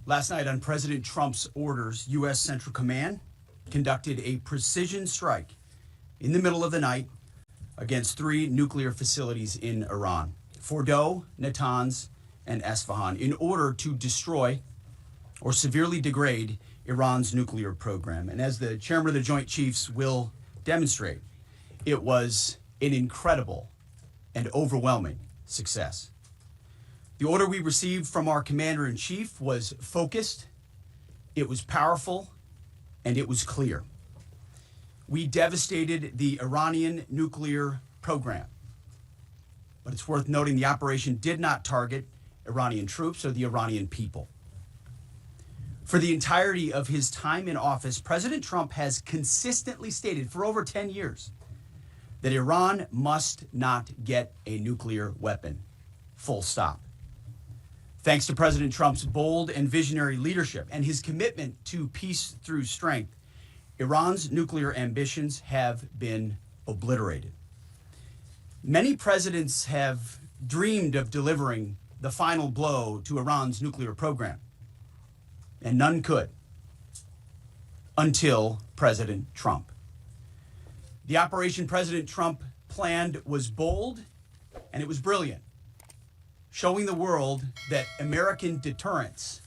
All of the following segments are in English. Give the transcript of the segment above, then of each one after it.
Last night, on President Trump's orders, U.S. Central Command conducted a precision strike in the middle of the night against 3 nuclear facilities in Iran, Fordow, Natanz, and Esfahan, in order to destroy or severely degrade Iran's nuclear program. And as the chairman of the Joint Chiefs will demonstrate, it was an incredible and overwhelming success. The order we received from our commander-in-chief was focused, it was powerful, and it was clear. We devastated the Iranian nuclear program. But it's worth noting the operation did not target Iranian troops or the Iranian people. For the entirety of his time in office, President Trump has consistently stated for over 10 years that Iran must not get a nuclear weapon. Full stop. Thanks to President Trump's bold and visionary leadership and his commitment to peace through strength, Iran's nuclear ambitions have been obliterated. Many presidents have dreamed of delivering the final blow to Iran's nuclear program, and none could until President Trump. The operation President Trump planned was bold and it was brilliant, showing the world that American deterrence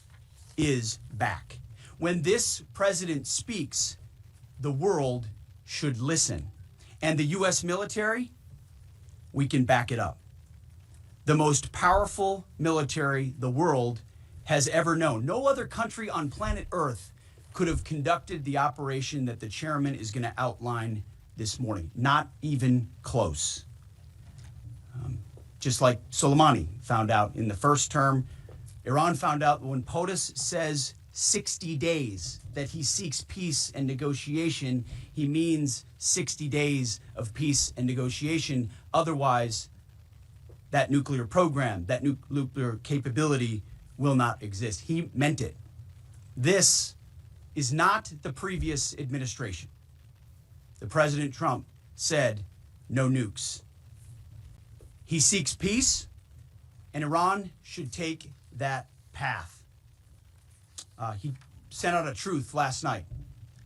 is back. When this president speaks, the world should listen. And the U.S. military, we can back it up. The most powerful military the world has ever known. No other country on planet Earth could have conducted the operation that the chairman is going to outline this morning. Not even close. Just like Soleimani found out in the first term, Iran found out when POTUS says 60 days that he seeks peace and negotiation, he means 60 days of peace and negotiation. Otherwise, that nuclear program, that nuclear capability will not exist. He meant it. This is not the previous administration. The President Trump said no nukes. He seeks peace, and Iran should take that path. He sent out a truth last night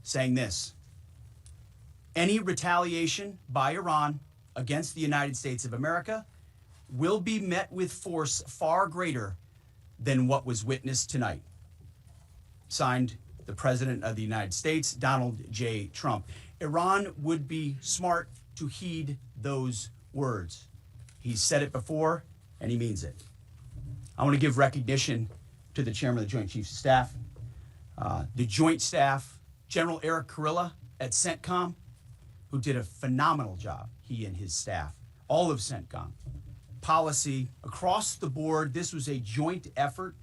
saying this: any retaliation by Iran against the United States of America will be met with force far greater than what was witnessed tonight. Signed, the President of the United States, Donald J. Trump. Iran would be smart to heed those words. He's said it before, and he means it. I want to give recognition to the chairman of the Joint Chiefs of Staff, the Joint Staff, General Eric Kurilla at CENTCOM, who did a phenomenal job, he and his staff, all of CENTCOM. Policy across the board, this was a joint effort,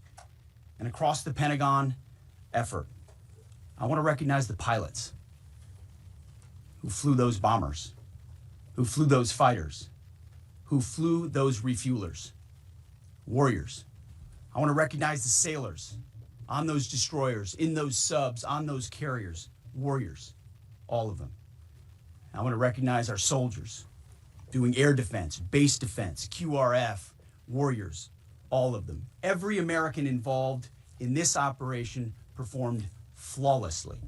and across the Pentagon effort. I want to recognize the pilots who flew those bombers, who flew those fighters, who flew those refuelers, warriors. I want to recognize the sailors on those destroyers, in those subs, on those carriers, warriors, all of them. I want to recognize our soldiers doing air defense, base defense, QRF, warriors, all of them. Every American involved in this operation performed flawlessly.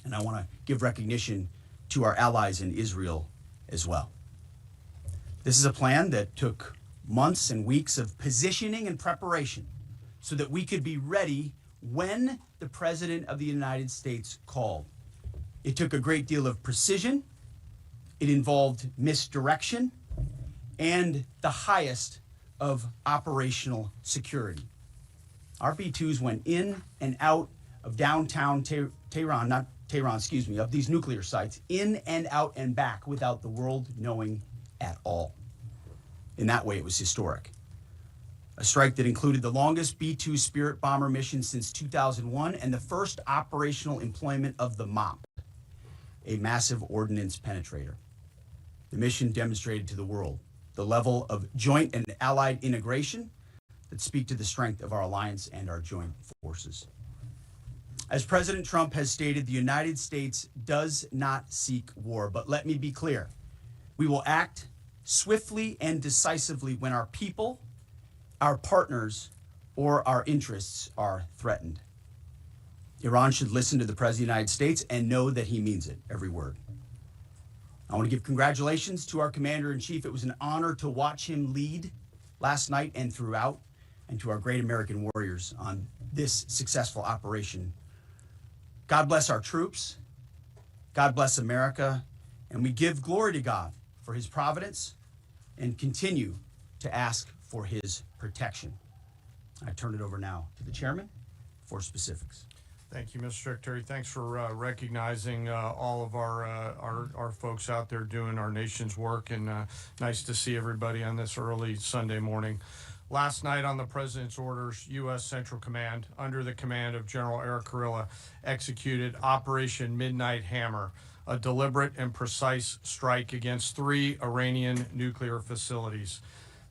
And I want to give recognition to our allies in Israel as well. This is a plan that took months and weeks of positioning and preparation so that we could be ready when the President of the United States called. It took a great deal of precision. It involved misdirection and the highest of operational security. Our B-2s went in and out of downtown Tehran, of these nuclear sites, in and out and back without the world knowing at all. In that way, it was historic. A strike that included the longest B-2 Spirit bomber mission since 2001 and the first operational employment of the MOP, a massive ordnance penetrator. The mission demonstrated to the world the level of joint and allied integration that speak to the strength of our alliance and our joint forces. As President Trump has stated, the United States does not seek war, but let me be clear. We will act swiftly and decisively when our people, our partners, or our interests are threatened. Iran should listen to the President of the United States and know that he means it, every word. I want to give congratulations to our Commander-in-Chief. It was an honor to watch him lead last night and throughout, and to our great American warriors on this successful operation. God bless our troops. God bless America. And we give glory to God for his providence and continue to ask for his protection. I turn it over now to the chairman for specifics. Thank you, Mr. Secretary. Thanks for recognizing all of our folks out there doing our nation's work, and nice to see everybody on this early Sunday morning. Last night, on the President's orders, U.S. Central Command, under the command of General Eric Kurilla, executed Operation Midnight Hammer, a deliberate and precise strike against 3 Iranian nuclear facilities.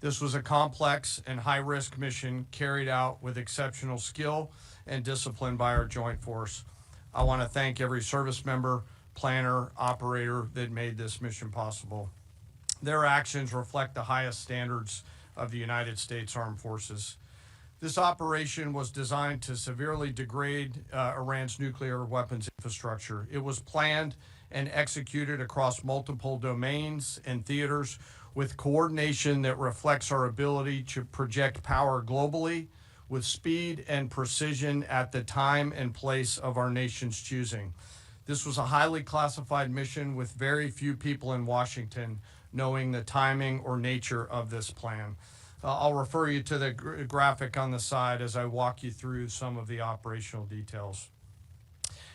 This was a complex and high-risk mission carried out with exceptional skill and discipline by our joint force. I want to thank every service member, planner, operator that made this mission possible. Their actions reflect the highest standards of the United States Armed Forces. This operation was designed to severely degrade Iran's nuclear weapons infrastructure. It was planned and executed across multiple domains and theaters with coordination that reflects our ability to project power globally with speed and precision at the time and place of our nation's choosing. This was a highly classified mission with very few people in Washington knowing the timing or nature of this plan. I'll refer you to the graphic on the side as I walk you through some of the operational details.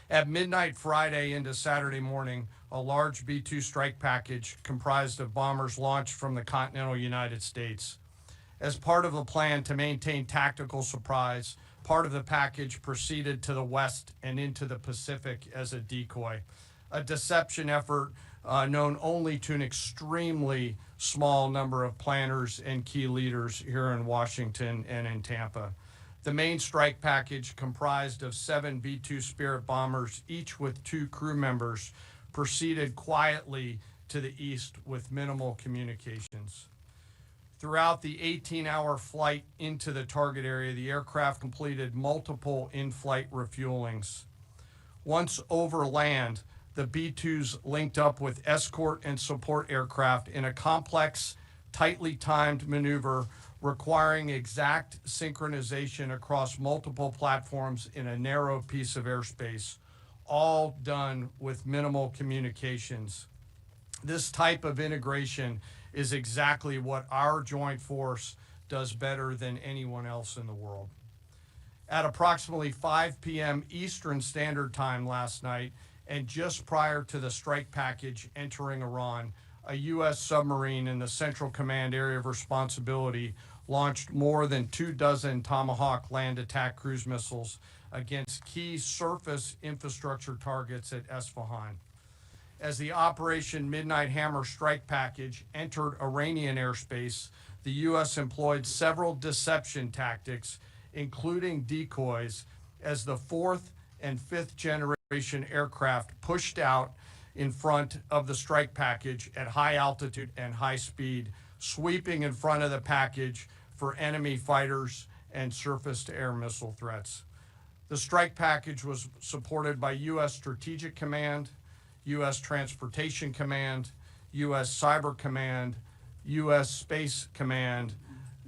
At midnight Friday into Saturday morning, a large B-2 strike package comprised of bombers launched from the continental United States. As part of a plan to maintain tactical surprise, part of the package proceeded to the west and into the Pacific as a decoy, a deception effort known only to an extremely small number of planners and key leaders here in Washington and in Tampa. The main strike package, comprised of 7 B-2 Spirit bombers, each with 2 crew members, proceeded quietly to the east with minimal communications. Throughout the 18-hour flight into the target area, the aircraft completed multiple in-flight refuelings. Once over land, the B-2s linked up with escort and support aircraft in a complex, tightly timed maneuver requiring exact synchronization across multiple platforms in a narrow piece of airspace, all done with minimal communications. This type of integration is exactly what our joint force does better than anyone else in the world. At approximately 5 p.m. Eastern Standard Time last night, and just prior to the strike package entering Iran, a U.S. submarine in the Central Command area of responsibility launched more than 24 Tomahawk land attack cruise missiles against key surface infrastructure targets at Esfahan. As the Operation Midnight Hammer strike package entered Iranian airspace, the U.S. employed several deception tactics, including decoys, as the 4th and 5th generation aircraft pushed out in front of the strike package at high altitude and high speed, sweeping in front of the package for enemy fighters and surface-to-air missile threats. The strike package was supported by U.S. Strategic Command, U.S. Transportation Command, U.S. Cyber Command, U.S. Space Command,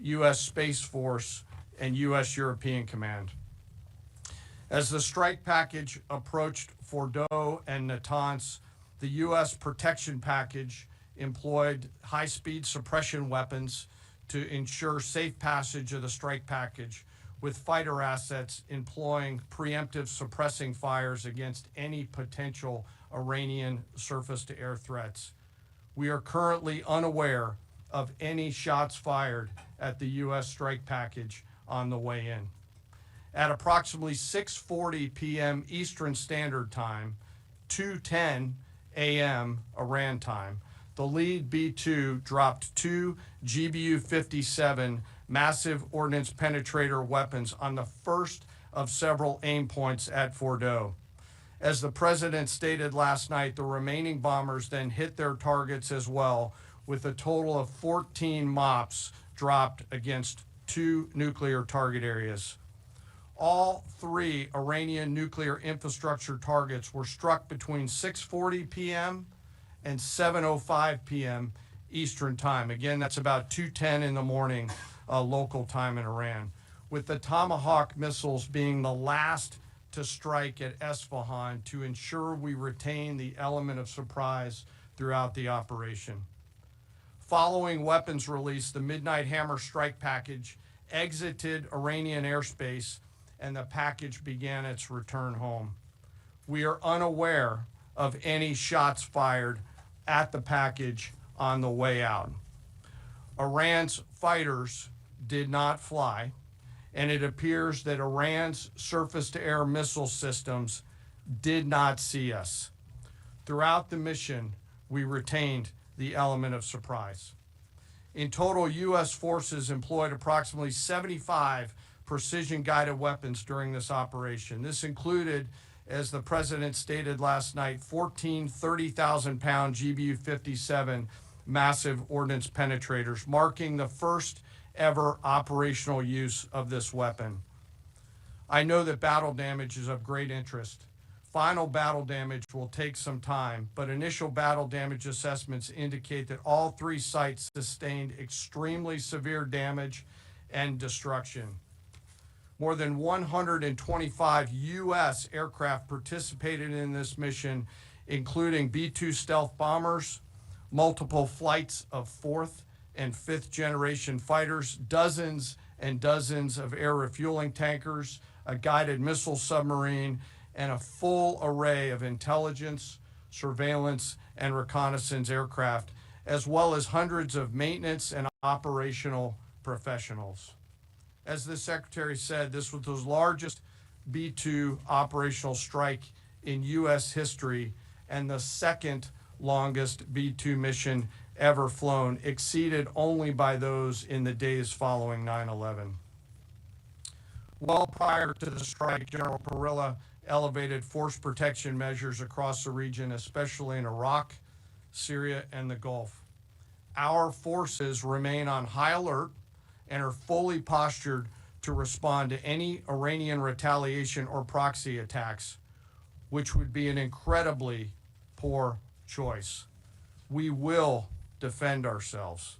U.S. Space Force, and U.S. European Command. As the strike package approached Fordo and Natanz, the U.S. protection package employed high-speed suppression weapons to ensure safe passage of the strike package, with fighter assets employing preemptive suppressing fires against any potential Iranian surface-to-air threats. We are currently unaware of any shots fired at the U.S. strike package on the way in. At approximately 6:40 p.m. Eastern Standard Time, 2:10 a.m. Iran time, the lead B-2 dropped 2 GBU-57 massive ordnance penetrator weapons on the first of several aim points at Fordo. As the president stated last night, the remaining bombers then hit their targets as well, with a total of 14 MOPs dropped against 2 nuclear target areas. All 3 Iranian nuclear infrastructure targets were struck between 6:40 p.m. and 7:05 p.m. Eastern Time. Again, that's about 2:10 in the morning local time in Iran, with the Tomahawk missiles being the last to strike at Esfahan to ensure we retain the element of surprise throughout the operation. Following weapons release, the Midnight Hammer strike package exited Iranian airspace and the package began its return home. We are unaware of any shots fired at the package on the way out. Iran's fighters did not fly, and it appears that Iran's surface-to-air missile systems did not see us. Throughout the mission, we retained the element of surprise. In total, U.S. forces employed approximately 75 precision-guided weapons during this operation. This included, as the President stated last night, 14 30,000-pound GBU-57 massive ordnance penetrators, marking the first ever operational use of this weapon. I know that battle damage is of great interest. Final battle damage will take some time, but initial battle damage assessments indicate that all 3 sites sustained extremely severe damage and destruction. More than 125 U.S. aircraft participated in this mission, including B-2 stealth bombers, multiple flights of 4th and 5th generation fighters, dozens and dozens of air refueling tankers, a guided missile submarine, and a full array of intelligence, surveillance, and reconnaissance aircraft, as well as hundreds of maintenance and operational professionals. As the Secretary said, this was the largest B-2 operational strike in U.S. history and the second longest B-2 mission ever flown, exceeded only by those in the days following 9/11. Well prior to the strike, General Kurilla elevated force protection measures across the region, especially in Iraq, Syria, and the Gulf. Our forces remain on high alert and are fully postured to respond to any Iranian retaliation or proxy attacks, which would be an incredibly poor choice. We will defend ourselves.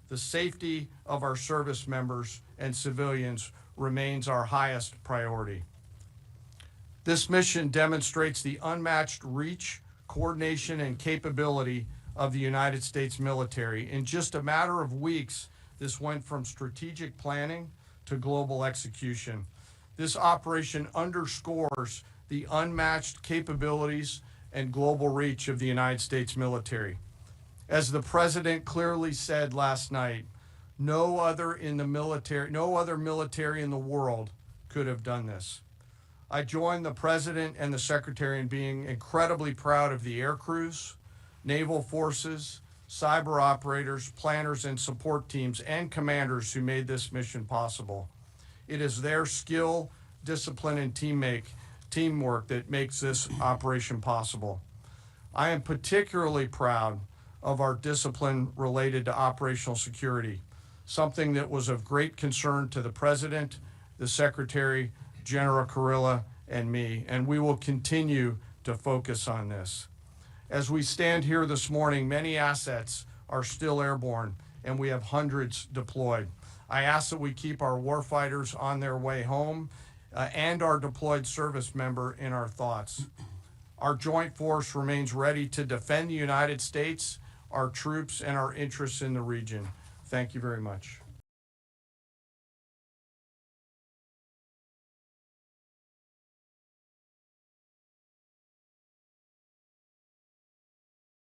The safety of our service members and civilians remains our highest priority. This mission demonstrates the unmatched reach, coordination, and capability of the United States military. In just a matter of weeks, this went from strategic planning to global execution. This operation underscores the unmatched capabilities and global reach of the United States military. As the President clearly said last night, no other military in the world could have done this. I join the President and the Secretary in being incredibly proud of the air crews, naval forces, cyber operators, planners, and support teams, and commanders who made this mission possible. It is their skill, discipline, and teamwork that makes this operation possible. I am particularly proud of our discipline related to operational security, something that was of great concern to the President, the Secretary, General Kurilla, and me, and we will continue to focus on this. As we stand here this morning, many assets are still airborne, and we have hundreds deployed. I ask that we keep our warfighters on their way home and our deployed service member in our thoughts. Our joint force remains ready to defend the United States, our troops, and our interests in the region. Thank you very much.